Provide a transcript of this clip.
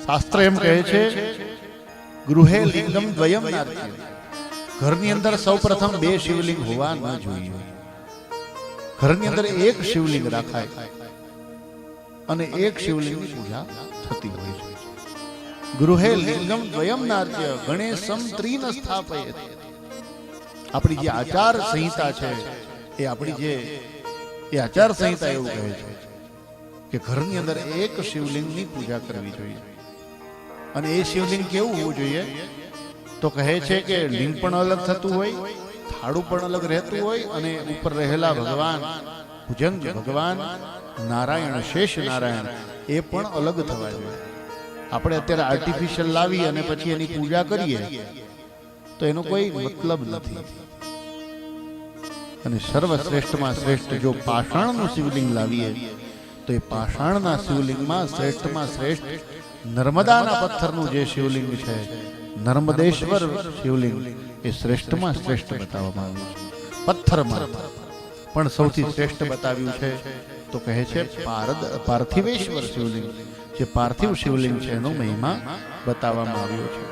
શાસ્ત્ર એમ કહે છે ગૃહે લિંગમ દ્વયમ નાર્ય, ઘરની અંદર સૌપ્રથમ બે શિવલિંગ હોવા ન જોઈએ. ઘરની અંદર એક શિવલિંગ રાખાય અને એક શિવલિંગની પૂજા થતી હોય છે. ગૃહે લિંગમ દ્વયમ નાર્ય ગણેશમ ત્રીન સ્થાપયેત. આપણી જે આચાર સંહિતા છે એ આપણી જે આચાર સંહિતા એવું કહે છે કે ઘરની અંદર એક શિવલિંગની પૂજા કરવી જોઈએ. અને એ શિવલિંગ કેવું હોવું જોઈએ તો કહે છે કે લિંગ પણ અલગ થતું હોય, થાળું પણ અલગ રહેતું હોય, અને ઉપર રહેલા ભગવાન ભુજંગ ભગવાન નારાયણ શેષ નારાયણ એ પણ અલગ થવા જોઈએ. આપણે અત્યારે આર્ટિફિશિયલ લાવી અને પછી એની પૂજા કરીએ તો એનો કોઈ મતલબ નથી. અને સર્વશ્રેષ્ઠમાં શ્રેષ્ઠ જો પાષાણનું શિવલિંગ લાવીએ તો એ પાષાણના શિવલિંગમાં શ્રેષ્ઠમાં શ્રેષ્ઠ નર્મદાના પથ્થરનું જે શિવલિંગ છે, નર્મદેશ્વર શિવલિંગ, એ શ્રેષ્ઠમાં શ્રેષ્ઠ બતાવવામાં આવ્યું છે. પથ્થરમાં પણ સૌથી શ્રેષ્ઠ બતાવ્યું છે તો કહે છે પાર્થિવેશ્વર શિવલિંગ, જે પાર્થિવ શિવલિંગ છે એનો મહિમા બતાવવામાં આવ્યો છે.